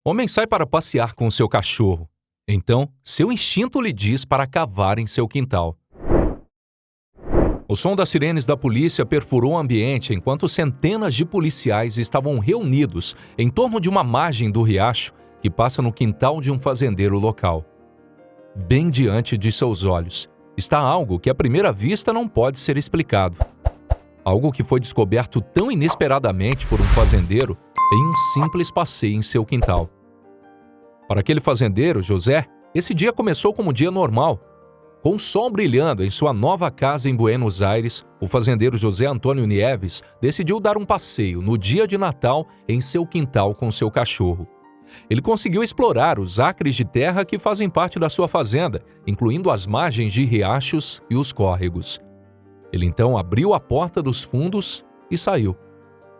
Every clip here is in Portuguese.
Homem sai para passear com seu cachorro. Então, seu instinto lhe diz para cavar em seu quintal. O som das sirenes da polícia perfurou o ambiente enquanto centenas de policiais estavam reunidos em torno de uma margem do riacho que passa no quintal de um fazendeiro local. Bem diante de seus olhos está algo que à primeira vista não pode ser explicado. Algo que foi descoberto tão inesperadamente por um fazendeiro em um simples passeio em seu quintal. Para aquele fazendeiro, José, esse dia começou como um dia normal. Com o sol brilhando em sua nova casa em Buenos Aires, o fazendeiro José Antônio Nieves decidiu dar um passeio no dia de Natal em seu quintal com seu cachorro. Ele conseguiu explorar os acres de terra que fazem parte da sua fazenda, incluindo as margens de riachos e os córregos. Ele então abriu a porta dos fundos e saiu.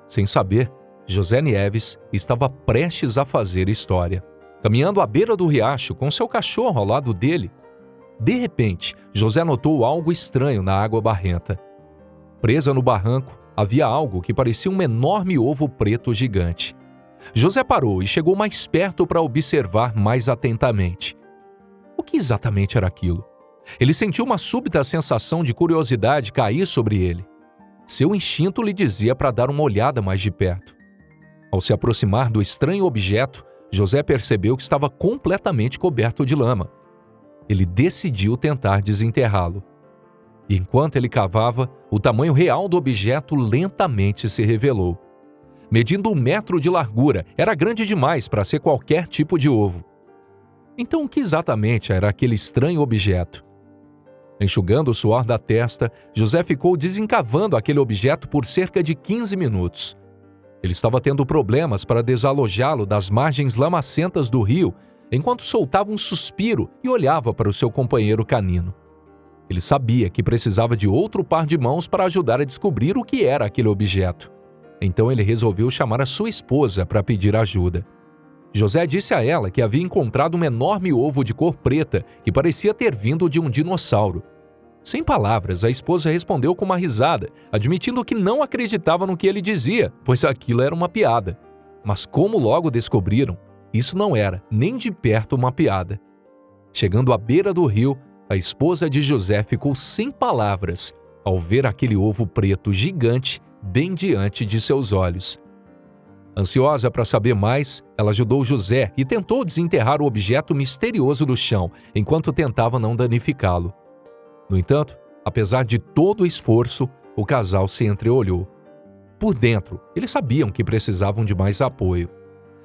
Sem saber, José Nieves estava prestes a fazer história. Caminhando à beira do riacho com seu cachorro ao lado dele, de repente, José notou algo estranho na água barrenta. Presa no barranco, havia algo que parecia um enorme ovo preto gigante. José parou e chegou mais perto para observar mais atentamente. O que exatamente era aquilo? Ele sentiu uma súbita sensação de curiosidade cair sobre ele. Seu instinto lhe dizia para dar uma olhada mais de perto. Ao se aproximar do estranho objeto, José percebeu que estava completamente coberto de lama. Ele decidiu tentar desenterrá-lo. E enquanto ele cavava, o tamanho real do objeto lentamente se revelou. Medindo 1 metro de largura, era grande demais para ser qualquer tipo de ovo. Então, o que exatamente era aquele estranho objeto? Enxugando o suor da testa, José ficou desencavando aquele objeto por cerca de 15 minutos. Ele estava tendo problemas para desalojá-lo das margens lamacentas do rio, enquanto soltava um suspiro e olhava para o seu companheiro canino. Ele sabia que precisava de outro par de mãos para ajudar a descobrir o que era aquele objeto. Então ele resolveu chamar a sua esposa para pedir ajuda. José disse a ela que havia encontrado um enorme ovo de cor preta que parecia ter vindo de um dinossauro. Sem palavras, a esposa respondeu com uma risada, admitindo que não acreditava no que ele dizia, pois aquilo era uma piada. Mas como logo descobriram, isso não era nem de perto uma piada. Chegando à beira do rio, a esposa de José ficou sem palavras ao ver aquele ovo preto gigante bem diante de seus olhos. Ansiosa para saber mais, ela ajudou José e tentou desenterrar o objeto misterioso do chão, enquanto tentava não danificá-lo. No entanto, apesar de todo o esforço, o casal se entreolhou. Por dentro, eles sabiam que precisavam de mais apoio.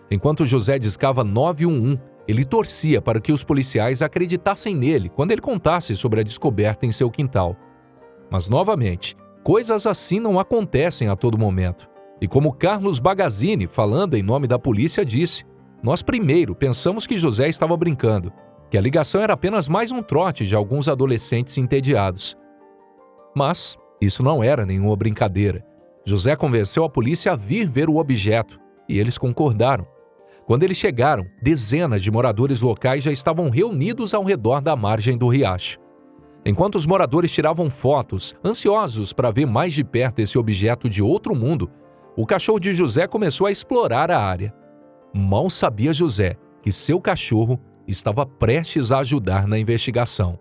Enquanto José discava 911, ele torcia para que os policiais acreditassem nele quando ele contasse sobre a descoberta em seu quintal. Mas, novamente, coisas assim não acontecem a todo momento. E como Carlos Bagazzini, falando em nome da polícia, disse, nós primeiro pensamos que José estava brincando, que a ligação era apenas mais um trote de alguns adolescentes entediados. Mas isso não era nenhuma brincadeira. José convenceu a polícia a vir ver o objeto, e eles concordaram. Quando eles chegaram, dezenas de moradores locais já estavam reunidos ao redor da margem do riacho. Enquanto os moradores tiravam fotos, ansiosos para ver mais de perto esse objeto de outro mundo, o cachorro de José começou a explorar a área. Mal sabia José que seu cachorro estava prestes a ajudar na investigação.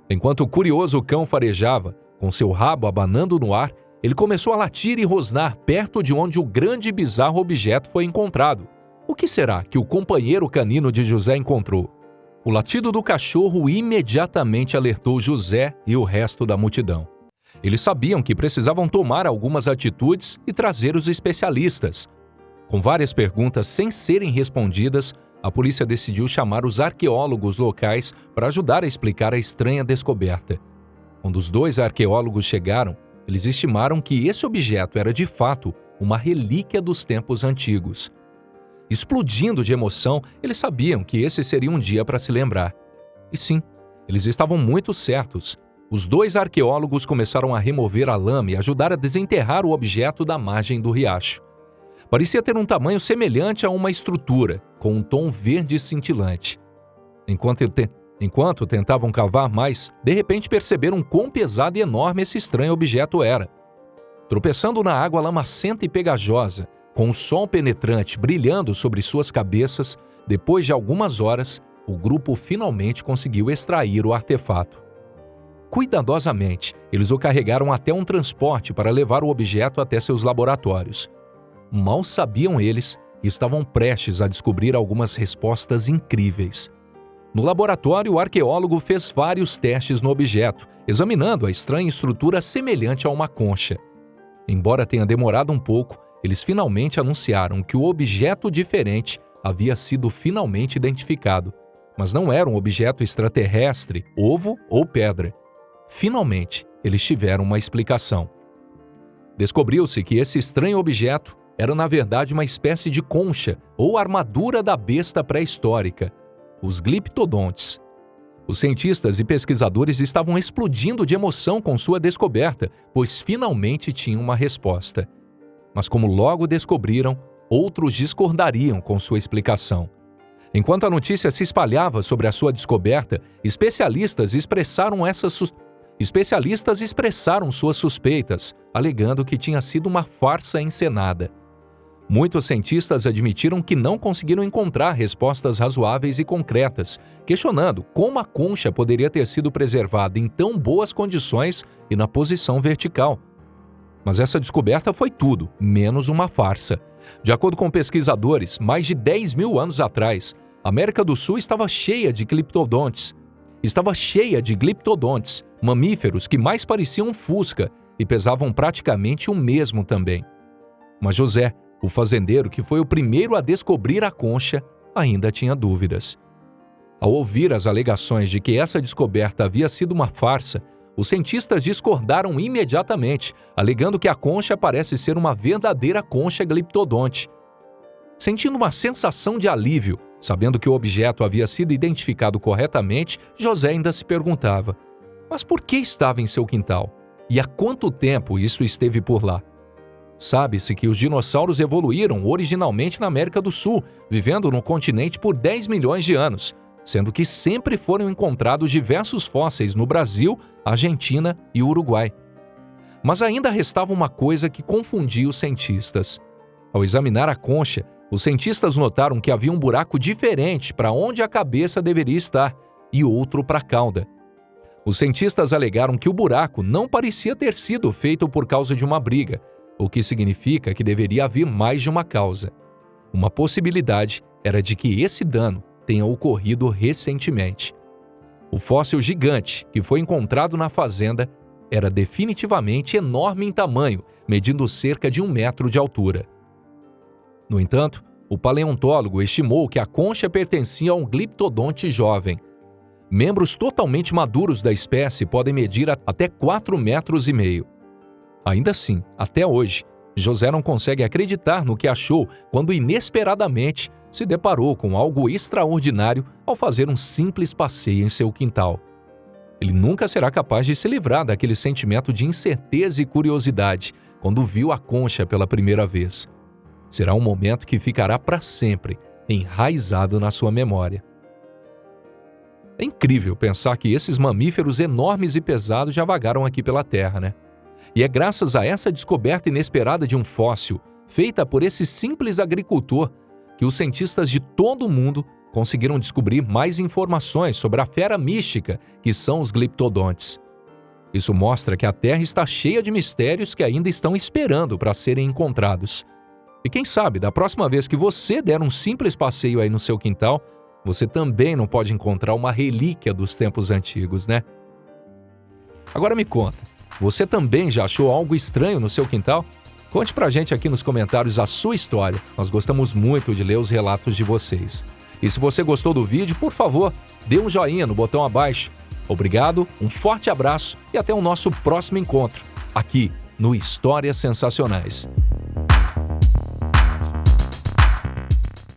Enquanto o curioso cão farejava, com seu rabo abanando no ar, ele começou a latir e rosnar perto de onde o grande e bizarro objeto foi encontrado. O que será que o companheiro canino de José encontrou? O latido do cachorro imediatamente alertou José e o resto da multidão. Eles sabiam que precisavam tomar algumas atitudes e trazer os especialistas. Com várias perguntas sem serem respondidas, a polícia decidiu chamar os arqueólogos locais para ajudar a explicar a estranha descoberta. Quando os 2 arqueólogos chegaram, eles estimaram que esse objeto era de fato uma relíquia dos tempos antigos. Explodindo de emoção, eles sabiam que esse seria um dia para se lembrar. E sim, eles estavam muito certos. Os 2 arqueólogos começaram a remover a lama e ajudar a desenterrar o objeto da margem do riacho. Parecia ter um tamanho semelhante a uma estrutura, com um tom verde cintilante. Enquanto tentavam cavar mais, de repente perceberam quão pesado e enorme esse estranho objeto era. Tropeçando na água lamacenta e pegajosa, Com o sol penetrante brilhando sobre suas cabeças, depois de algumas horas, o grupo finalmente conseguiu extrair o artefato. Cuidadosamente, eles o carregaram até um transporte para levar o objeto até seus laboratórios. Mal sabiam eles que estavam prestes a descobrir algumas respostas incríveis. No laboratório, o arqueólogo fez vários testes no objeto, examinando a estranha estrutura semelhante a uma concha. Embora tenha demorado um pouco, eles finalmente anunciaram que o objeto diferente havia sido finalmente identificado, mas não era um objeto extraterrestre, ovo ou pedra. Finalmente, eles tiveram uma explicação. Descobriu-se que esse estranho objeto era na verdade uma espécie de concha ou armadura da besta pré-histórica, os gliptodontes. Os cientistas e pesquisadores estavam explodindo de emoção com sua descoberta, pois finalmente tinham uma resposta. Mas como logo descobriram, outros discordariam com sua explicação. Enquanto a notícia se espalhava sobre a sua descoberta, especialistas expressaram suas suspeitas, alegando que tinha sido uma farsa encenada. Muitos cientistas admitiram que não conseguiram encontrar respostas razoáveis e concretas, questionando como a concha poderia ter sido preservada em tão boas condições e na posição vertical. Mas essa descoberta foi tudo, menos uma farsa. De acordo com pesquisadores, mais de 10 mil anos atrás, a América do Sul estava cheia de gliptodontes. Mamíferos que mais pareciam um fusca e pesavam praticamente o mesmo também. Mas José, o fazendeiro que foi o primeiro a descobrir a concha, ainda tinha dúvidas. Ao ouvir as alegações de que essa descoberta havia sido uma farsa, os cientistas discordaram imediatamente, alegando que a concha parece ser uma verdadeira concha gliptodonte. Sentindo uma sensação de alívio, sabendo que o objeto havia sido identificado corretamente, José ainda se perguntava: mas por que estava em seu quintal? E há quanto tempo isso esteve por lá? Sabe-se que os dinossauros evoluíram originalmente na América do Sul, vivendo no continente por 10 milhões de anos, sendo que sempre foram encontrados diversos fósseis no Brasil, Argentina e Uruguai. Mas ainda restava uma coisa que confundia os cientistas. Ao examinar a concha, os cientistas notaram que havia um buraco diferente para onde a cabeça deveria estar e outro para a cauda. Os cientistas alegaram que o buraco não parecia ter sido feito por causa de uma briga, o que significa que deveria haver mais de uma causa. Uma possibilidade era de que esse dano tenha ocorrido recentemente. O fóssil gigante que foi encontrado na fazenda era definitivamente enorme em tamanho, medindo cerca de 1 metro de altura. No entanto, o paleontólogo estimou que a concha pertencia a um gliptodonte jovem. Membros totalmente maduros da espécie podem medir até 4,5 metros. Ainda assim, até hoje, José não consegue acreditar no que achou quando inesperadamente se deparou com algo extraordinário ao fazer um simples passeio em seu quintal. Ele nunca será capaz de se livrar daquele sentimento de incerteza e curiosidade quando viu a concha pela primeira vez. Será um momento que ficará para sempre enraizado na sua memória. É incrível pensar que esses mamíferos enormes e pesados já vagaram aqui pela Terra, né? E é graças a essa descoberta inesperada de um fóssil, feita por esse simples agricultor, que os cientistas de todo o mundo conseguiram descobrir mais informações sobre a fera mística que são os gliptodontes. Isso mostra que a Terra está cheia de mistérios que ainda estão esperando para serem encontrados. E quem sabe, da próxima vez que você der um simples passeio aí no seu quintal, você também não pode encontrar uma relíquia dos tempos antigos, né? Agora me conta, você também já achou algo estranho no seu quintal? Conte pra gente aqui nos comentários a sua história. Nós gostamos muito de ler os relatos de vocês. E se você gostou do vídeo, por favor, dê um joinha no botão abaixo. Obrigado, um forte abraço e até o nosso próximo encontro, aqui no Histórias Sensacionais.